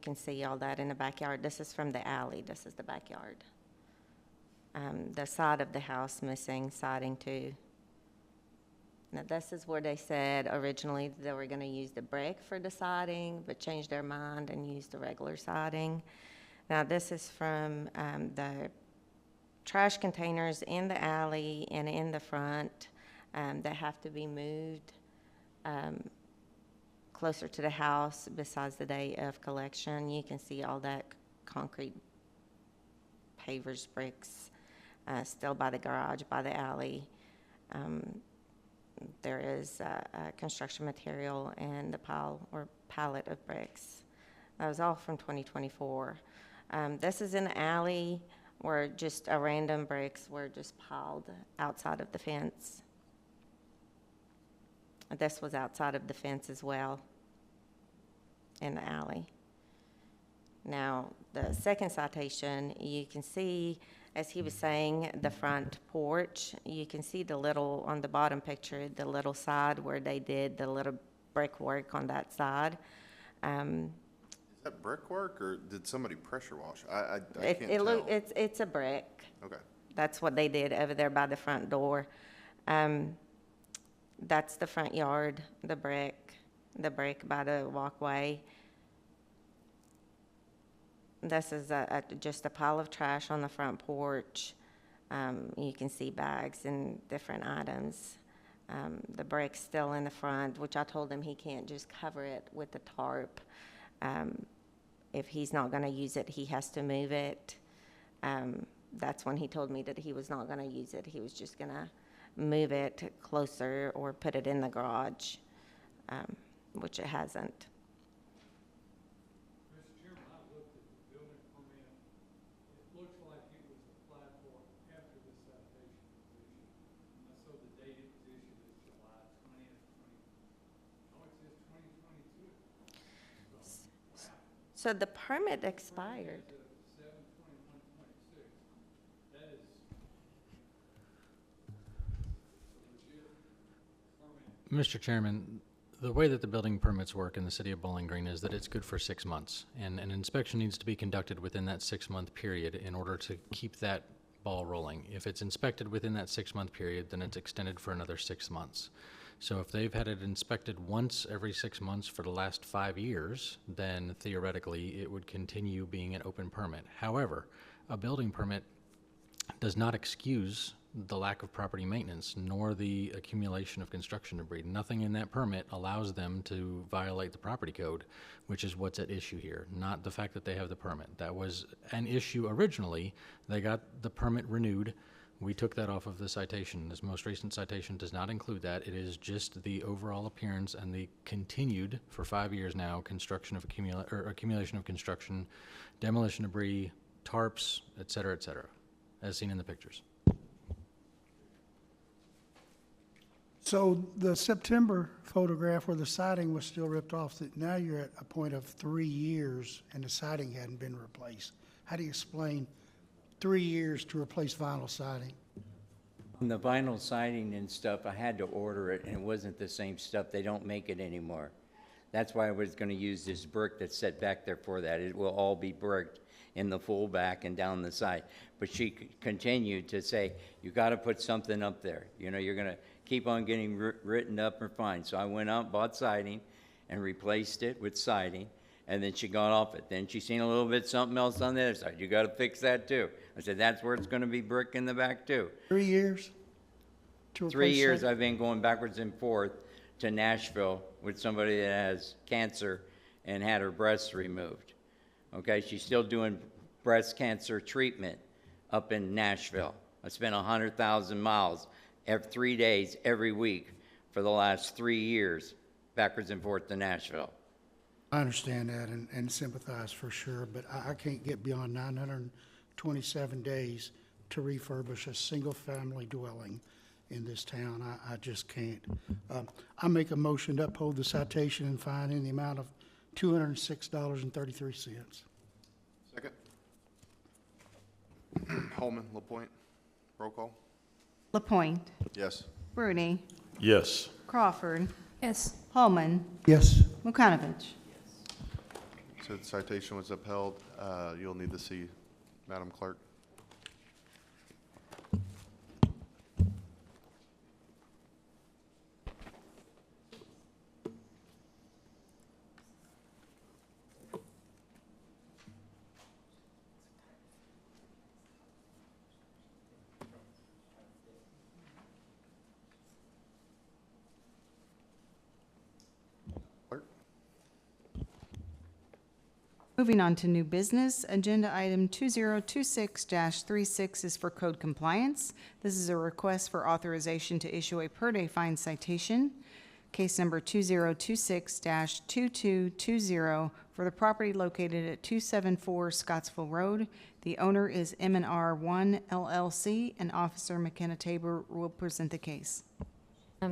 can see all that in the backyard. This is from the alley. This is the backyard. The side of the house missing siding too. Now this is where they said originally they were gonna use the brick for the siding, but changed their mind and used the regular siding. Now this is from the trash containers in the alley and in the front that have to be moved closer to the house besides the day of collection. You can see all that concrete pavers, bricks, still by the garage, by the alley. There is construction material and the pile or pallet of bricks. That was all from 2024. This is an alley where just a random bricks were just piled outside of the fence. This was outside of the fence as well in the alley. Now, the second citation, you can see, as he was saying, the front porch. You can see the little, on the bottom picture, the little side where they did the little brickwork on that side. Is that brickwork or did somebody pressure wash? I can't tell. It's a brick. Okay. That's what they did over there by the front door. That's the front yard, the brick by the walkway. This is just a pile of trash on the front porch. You can see bags and different items. The brick's still in the front, which I told him he can't just cover it with the tarp. If he's not gonna use it, he has to move it. That's when he told me that he was not gonna use it. He was just gonna move it closer or put it in the garage, which it hasn't. Mr. Chairman, I looked at the building permit. It looks like it was applied for after the citation was issued. And so the date it was issued is July 20th, it says 2022. So the permit expired. 7/21/26. That is legit permit. Mr. Chairman, the way that the building permits work in the city of Bowling Green is that it's good for 6 months, and an inspection needs to be conducted within that 6-month period in order to keep that ball rolling. If it's inspected within that 6-month period, then it's extended for another 6 months. So if they've had it inspected once every 6 months for the last 5 years, then theoretically it would continue being an open permit. However, a building permit does not excuse the lack of property maintenance nor the accumulation of construction debris. Nothing in that permit allows them to violate the property code, which is what's at issue here, not the fact that they have the permit. That was an issue originally. They got the permit renewed. We took that off of the citation. This most recent citation does not include that. It is just the overall appearance and the continued, for 5 years now, construction of accumulation of construction, demolition debris, tarps, et cetera, as seen in the pictures. So the September photograph where the siding was still ripped off, that now you're at a point of 3 years and the siding hadn't been replaced. How do you explain 3 years to replace vinyl siding? On the vinyl siding and stuff, I had to order it, and it wasn't the same stuff. They don't make it anymore. That's why I was gonna use this brick that's set back there for that. It will all be bricked in the full back and down the side. But she continued to say, you gotta put something up there. You know, you're gonna keep on getting written up or fine. So I went out, bought siding, and replaced it with siding, and then she got off it. Then she seen a little bit something else on the other side. You gotta fix that too. I said, that's where it's gonna be brick in the back too. 3 years to replace 3 years siding? I've been going backwards and forth to Nashville with somebody that has cancer and had her breasts removed. Okay, she's still doing breast cancer treatment up in Nashville. I spent 100,000 miles every 3 days, every week for the last 3 years, backwards and forth to Nashville. I understand that and sympathize for sure, but I can't get beyond 927 days to refurbish a single-family dwelling in this town. I just can't. I make a motion to uphold the citation and fine in the amount of $206.33. Second. Holman, LaPointe, roll call. LaPointe, Yes. Bruni, Yes. Crawford, Yes. Holman, Yes. Mukanovich. So the citation was upheld. You'll need to see Madam Clerk. Clerk? Moving on to new business, agenda item 2026-36 is for code compliance. This is a request for authorization to issue a per-day fine citation. Case number 2026-2220 for the property located at 274 Scottsville Road. The owner is M&R One LLC, and Officer McKenna Tabor will present the case.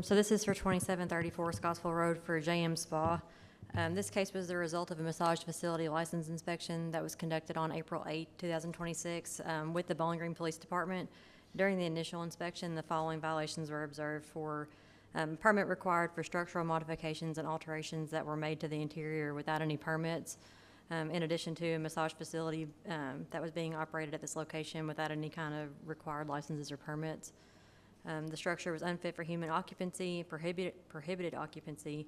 So this is for 2734 Scottsville Road for JM Spa. This case was the result of a massage facility license inspection that was conducted on April 8, 2026, with the Bowling Green Police Department. During the initial inspection, the following violations were observed for permit required for structural modifications and alterations that were made to the interior without any permits, in addition to a massage facility that was being operated at this location without any kind of required licenses or permits. The structure was unfit for human occupancy, prohibited occupancy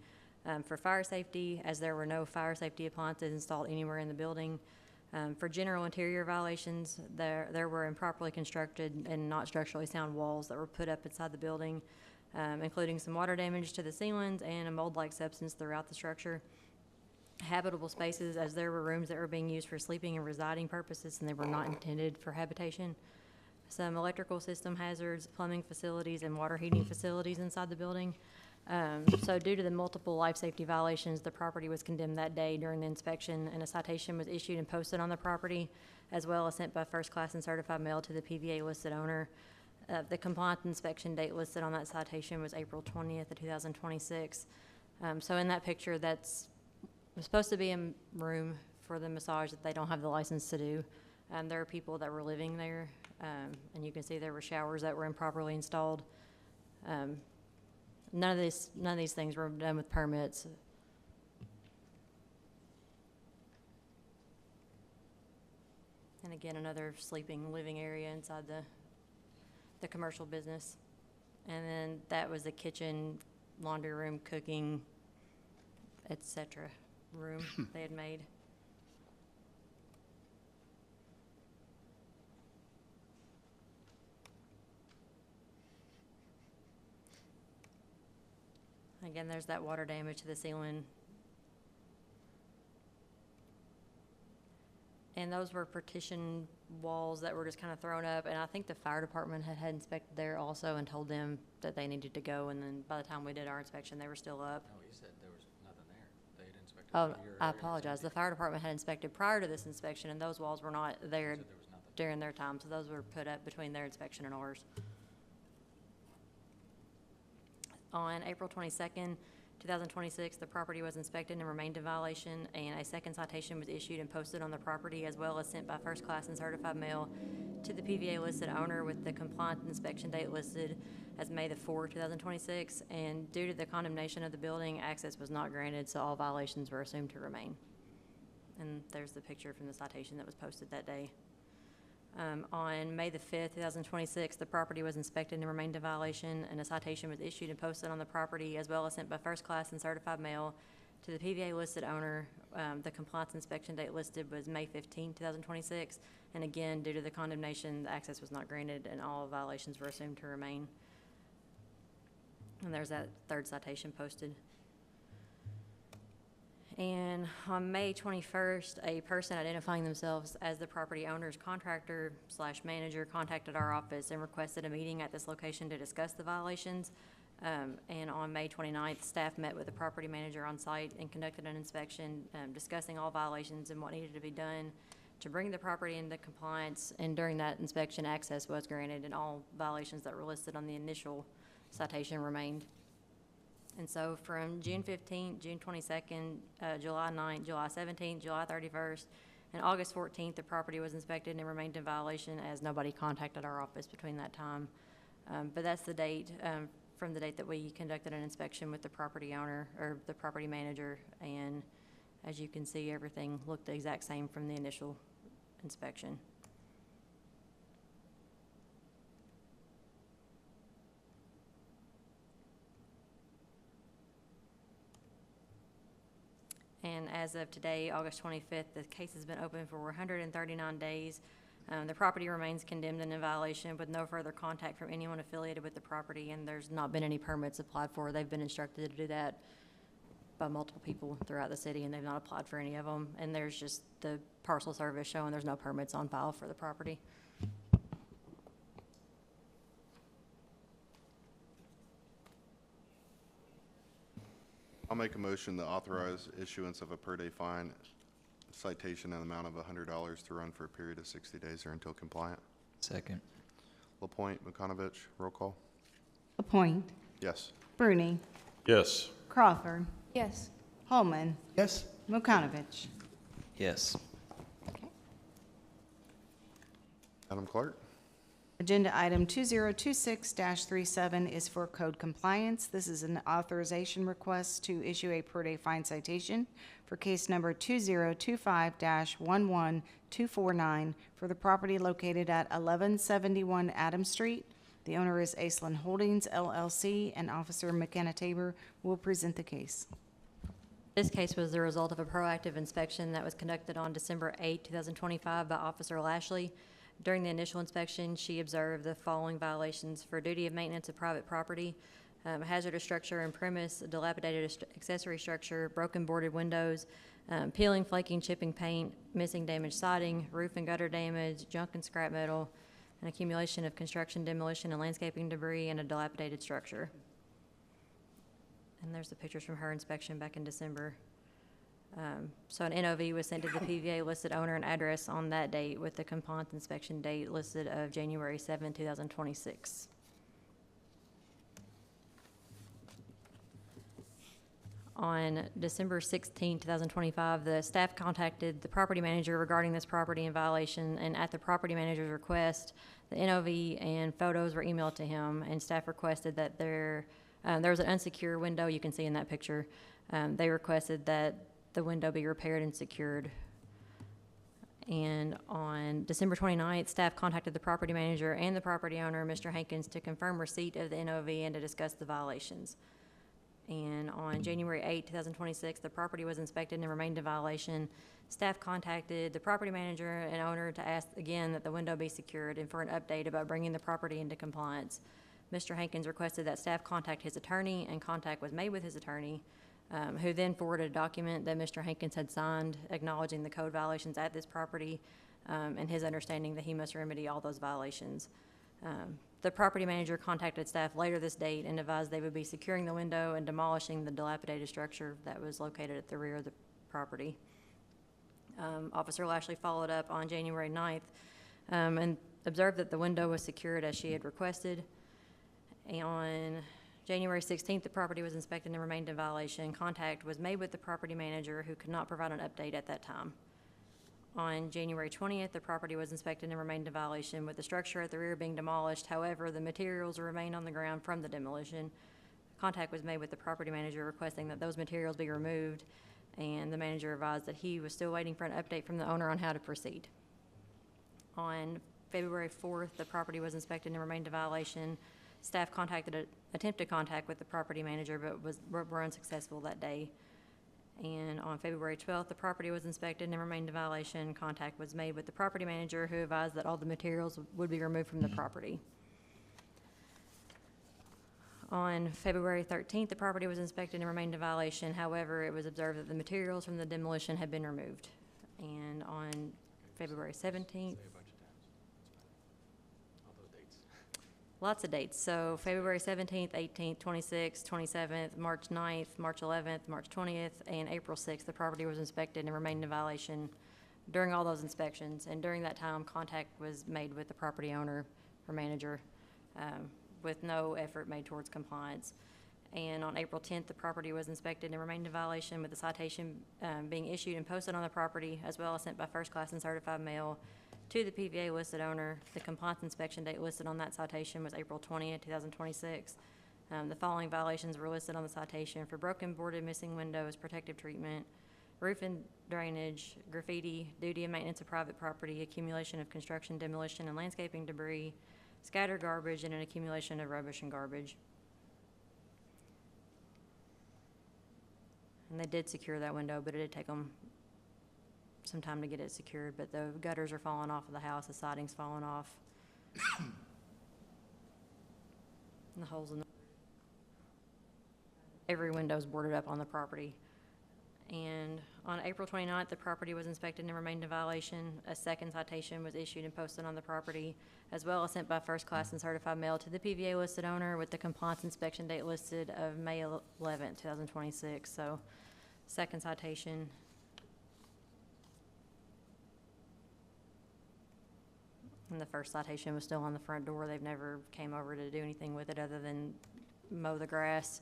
for fire safety, as there were no fire safety appliances installed anywhere in the building. For general interior violations, there were improperly constructed and not structurally sound walls that were put up inside the building, including some water damage to the ceilings and a mold-like substance throughout the structure. Habitable spaces, as there were rooms that were being used for sleeping and residing purposes, and they were not intended for habitation. Some electrical system hazards, plumbing facilities, and water heating facilities inside the building. So due to the multiple life safety violations, the property was condemned that day during the inspection, and a citation was issued and posted on the property, as well as sent by first class and certified mail to the PVA listed owner. The compliance inspection date listed on that citation was April 20th of 2026. So in that picture, was supposed to be a room for the massage that they don't have the license to do. There are people that were living there, and you can see there were showers that were improperly installed. None of these things were done with permits. And again, another sleeping, living area inside the commercial business. And then that was the kitchen, laundry room, cooking, et cetera, room they had made. Again, there's that water damage to the ceiling. And those were partition walls that were just kind of thrown up, and I think the fire department had inspected there also and told them that they needed to go, and then by the time we did our inspection, they were still up. No, he said there was nothing there. They had inspected. Oh, your I area. apologize. The fire department had inspected prior to this inspection, and those walls were not there Said there was nothing. during their time, so those were put up between their inspection and ours. On April 22nd, 2026, the property was inspected and remained in violation, and a second citation was issued and posted on the property, as well as sent by first class and certified mail to the PVA listed owner with the compliant inspection date listed as May the 4th, 2026. And due to the condemnation of the building, access was not granted, so all violations were assumed to remain. And there's the picture from the citation that was posted that day. On May the 5th, 2026, the property was inspected and remained in violation, and a citation was issued and posted on the property, as well as sent by first class and certified mail to the PVA listed owner. The compliance inspection date listed was May 15, 2026, and again, due to the condemnation, the access was not granted, and all violations were assumed to remain. And there's that third citation posted. And on May 21st, a person identifying themselves as the property owner's contractor / manager contacted our office and requested a meeting at this location to discuss the violations. And on May 29th, staff met with the property manager on site and conducted an inspection, discussing all violations and what needed to be done to bring the property into compliance. And during that inspection, access was granted, and all violations that were listed on the initial citation remained. And so from June 15th, June 22nd, July 9th, July 17th, July 31st, and August 14th, the property was inspected and remained in violation, as nobody contacted our office between that time. But that's the date, from the date that we conducted an inspection with the property owner or the property manager. And as you can see, everything looked the exact same from the initial inspection. And as of today, August 25th, the case has been open for 139 days. The property remains condemned and in violation with no further contact from anyone affiliated with the property, and there's not been any permits applied for. They've been instructed to do that by multiple people throughout the city, and they've not applied for any of them. And there's just the parcel service showing there's no permits on file for the property. I'll make a motion to authorize issuance of a per day fine citation in the amount of $100 to run for a period of 60 days or until compliant. Second. Lapointe, Makanovich, roll call. Lapointe, Yes. Bruni, Yes. Crawford, Yes. Holman, Yes? Makanovich. Yes. Madam Clerk? Agenda item 2026-37 is for code compliance. This is an authorization request to issue a per-day fine citation for case number 2025-11249 for the property located at 1171 Adams Street. The owner is Aislinn Holdings LLC, and Officer McKenna Tabor will present the case. This case was the result of a proactive inspection that was conducted on December 8, 2025 by Officer Lashley. During the initial inspection, she observed the following violations: for duty of maintenance of private property, hazardous structure and premise, dilapidated accessory structure, broken boarded windows, peeling, flaking, chipping paint, missing damaged siding, roof and gutter damage, junk and scrap metal, an accumulation of construction, demolition, and landscaping debris, and a dilapidated structure. And there's the pictures from her inspection back in December. So an NOV was sent to the PVA listed owner and address on that date, with the compliance inspection date listed of January 7, 2026. On December 16, 2025, the staff contacted the property manager regarding this property in violation, and at the property manager's request, the NOV and photos were emailed to him, and staff requested that there was an unsecure window you can see in that picture. They requested that the window be repaired and secured. And on December 29th, staff contacted the property manager and the property owner, Mr. Hankins, to confirm receipt of the NOV and to discuss the violations. And on January 8, 2026, the property was inspected and remained in violation. Staff contacted the property manager and owner to ask again that the window be secured and for an update about bringing the property into compliance. Mr. Hankins requested that staff contact his attorney, and contact was made with his attorney, who then forwarded a document that Mr. Hankins had signed acknowledging the code violations at this property, and his understanding that he must remedy all those violations. The property manager contacted staff later this date and advised they would be securing the window and demolishing the dilapidated structure that was located at the rear of the property. Officer Lashley followed up on January 9th and observed that the window was secured as she had requested. And on January 16th, the property was inspected and remained in violation. Contact was made with the property manager, who could not provide an update at that time. On January 20th, the property was inspected and remained in violation, with the structure at the rear being demolished. However, the materials remained on the ground from the demolition. Contact was made with the property manager requesting that those materials be removed, and the manager advised that he was still waiting for an update from the owner on how to proceed. On February 4th, the property was inspected and remained in violation. Staff attempted contact with the property manager, but were unsuccessful that day. And on February 12th, the property was inspected and remained in violation. Contact was made with the property manager, who advised that all the materials would be removed from the property. On February 13th, the property was inspected and remained in violation. However, it was observed that the materials from the demolition had been removed. And on February 17th, lots of dates. So February 17th, 18th, 26th, 27th, March 9th, March 11th, March 20th, and April 6th, the property was inspected and remained in violation during all those inspections. And during that time, contact was made with the property owner or manager, with no effort made towards compliance. And on April 10th, the property was inspected and remained in violation, with the citation being issued and posted on the property, as well as sent by first class and certified mail to the PVA listed owner. The compliance inspection date listed on that citation was April 20th, 2026. The following violations were listed on the citation: for broken, boarded, missing windows, protective treatment, roof and drainage, graffiti, duty and maintenance of private property, accumulation of construction, demolition, and landscaping debris, scattered garbage, and an accumulation of rubbish and garbage. And they did secure that window, but it did take them some time to get it secured. But the gutters are falling off of the house, the siding's falling off. And the holes in the every window's boarded up on the property. And on April 29th, the property was inspected and remained in violation. A second citation was issued and posted on the property, as well as sent by first class and certified mail to the PVA listed owner, with the compliance inspection date listed of May 11th, 2026. So, second citation. And the first citation was still on the front door. They've never came over to do anything with it other than mow the grass.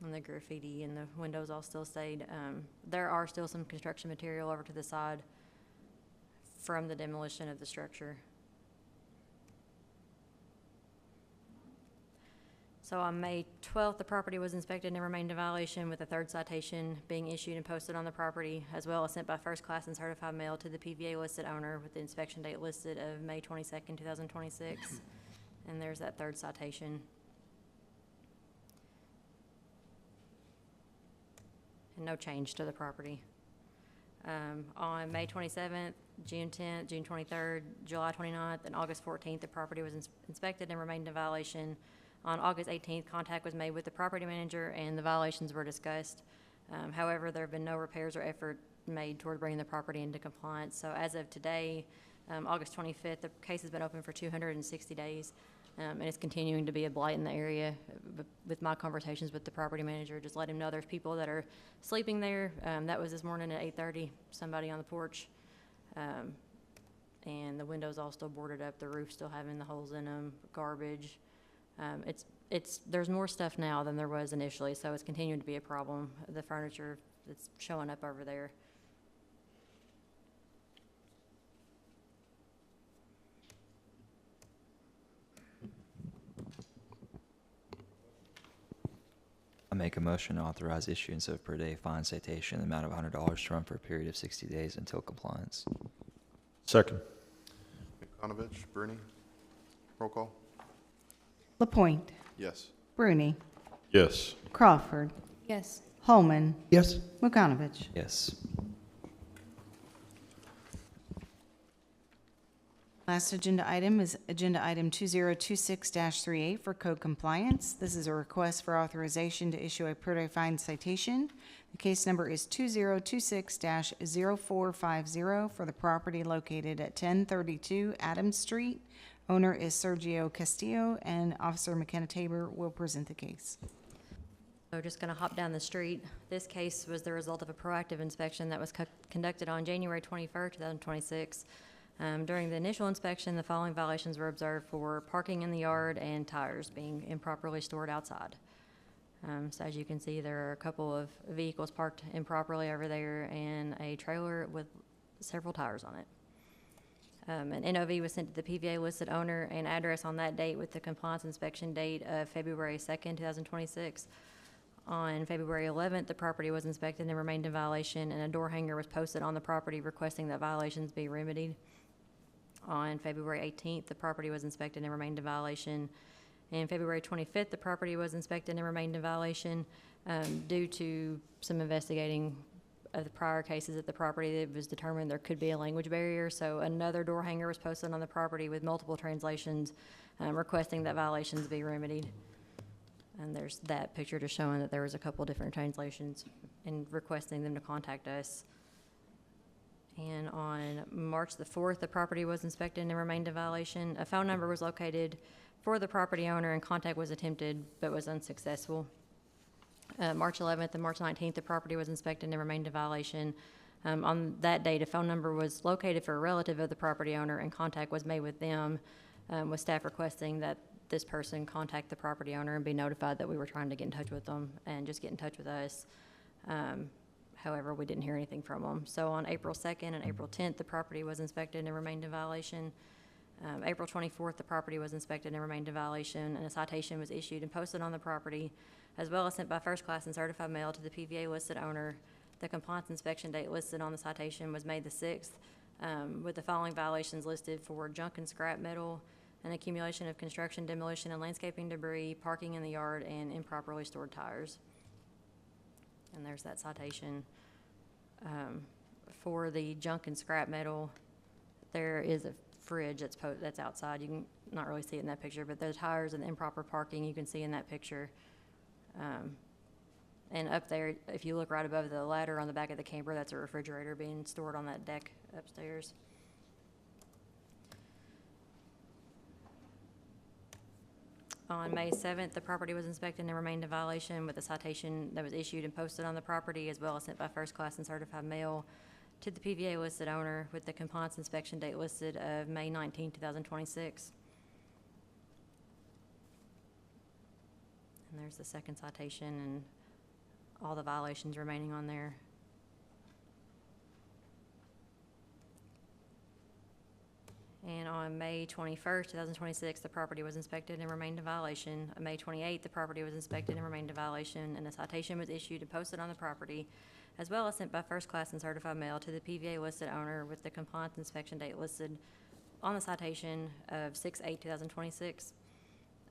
And the graffiti and the windows all still stayed. There are still some construction material over to the side from the demolition of the structure. So on May 12th, the property was inspected and remained in violation, with a third citation being issued and posted on the property, as well as sent by first class and certified mail to the PVA listed owner, with the inspection date listed of May 22nd, 2026. And there's that third citation. And no change to the property. On May 27th, June 10th, June 23rd, July 29th, and August 14th, the property was inspected and remained in violation. On August 18th, contact was made with the property manager and the violations were discussed. However, there have been no repairs or effort made toward bringing the property into compliance. So as of today, August 25th, the case has been open for 260 days. And it's continuing to be a blight in the area. With my conversations with the property manager, just let him know there's people that are sleeping there. That was this morning at 8:30, somebody on the porch. And the windows all still boarded up, the roof still having the holes in them, garbage. There's more stuff now than there was initially, so it's continuing to be a problem. The furniture that's showing up over there. make a motion to authorize issuance of per day fine citation in the amount of $100 to run for a period of 60 days until compliance. Second. Bekanovic, Bruni? Roll call? Lapointe, Yes. Bruni, Yes. Crawford, Yes. Holman, Yes. Mukanovich. Yes. Last agenda item is Agenda Item 2026-38 for code compliance. This is a request for authorization to issue a per day fine citation. The case number is 2026-0450 for the property located at 1032 Adams Street. Owner is Sergio Castillo, and Officer McKenna Tabor will present the case. So just going to hop down the street. This case was the result of a proactive inspection that was conducted on January 21st, 2026. During the initial inspection, the following violations were observed for parking in the yard and tires being improperly stored outside. So as you can see, there are a couple of vehicles parked improperly over there and a trailer with several tires on it. An NOV was sent to the PVA listed owner and address on that date with the compliance inspection date of February 2nd, 2026. On February 11th, the property was inspected and remained in violation, and a door hanger was posted on the property requesting that violations be remedied. On February 18th, the property was inspected and remained in violation. And February 25th, the property was inspected and remained in violation due to some investigating of the prior cases at the property. It was determined there could be a language barrier, so another door hanger was posted on the property with multiple translations requesting that violations be remedied. And there's that picture just showing that there was a couple different translations and requesting them to contact us. And on March the 4th, the property was inspected and remained in violation. A phone number was located for the property owner and contact was attempted but was unsuccessful. March 11th and March 19th, the property was inspected and remained in violation. On that date, a phone number was located for a relative of the property owner and contact was made with them, with staff requesting that this person contact the property owner and be notified that we were trying to get in touch with them and just get in touch with us. However, we didn't hear anything from them. So on April 2nd and April 10th, the property was inspected and remained in violation. April 24th, the property was inspected and remained in violation, and a citation was issued and posted on the property, as well as sent by first class and certified mail to the PVA listed owner. The compliance inspection date listed on the citation was May the 6th, with the following violations listed for junk and scrap metal, an accumulation of construction, demolition, and landscaping debris, parking in the yard, and improperly stored tires. And there's that citation. For the junk and scrap metal, there is a fridge that's outside. You can not really see it in that picture, but the tires and the improper parking you can see in that picture. And up there, if you look right above the ladder on the back of the camper, that's a refrigerator being stored on that deck upstairs. On May 7th, the property was inspected and remained in violation with a citation that was issued and posted on the property, as well as sent by first class and certified mail to the PVA listed owner with the compliance inspection date listed of May 19, 2026. And there's the second citation and all the violations remaining on there. And on May 21st, 2026, the property was inspected and remained in violation. On May 28th, the property was inspected and remained in violation, and a citation was issued and posted on the property, as well as sent by first class and certified mail to the PVA listed owner with the compliance inspection date listed on the citation of 6/8/2026.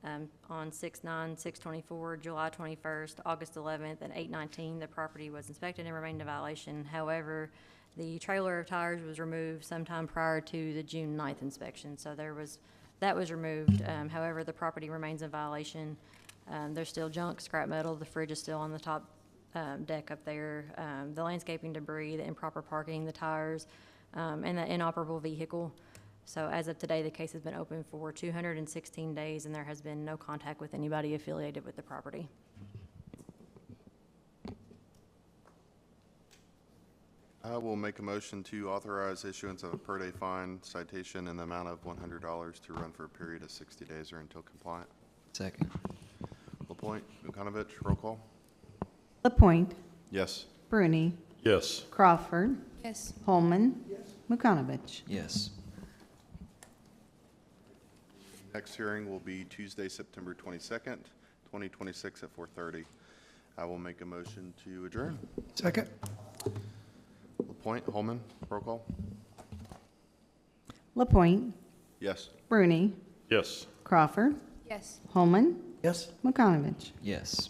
On 6/9, 6/24, July 21st, August 11th, and 8/19, the property was inspected and remained in violation. However, the trailer of tires was removed sometime prior to the June 9th inspection, so that was removed. However, the property remains in violation. There's still junk, scrap metal, the fridge is still on the top deck up there, the landscaping debris, the improper parking, the tires, and the inoperable vehicle. So as of today, the case has been open for 216 days, and there has been no contact with anybody affiliated with the property. I will make a motion to authorize issuance of a per-day fine citation in the amount of $100 to run for a period of 60 days or until compliant. Second. Lapointe, Mukanovich, roll call? Lapointe, Yes. Bruni, Yes. Crawford, Yes. Holman, Mukanovich. Yes. Next hearing will be Tuesday, September 22nd, 2026 at 4:30. I will make a motion to adjourn. Second? Lapointe, Holman, roll call. Lapointe, Yes. Bruni, Yes. Crawford, Yes. Holman, Yes. McConovich. Yes.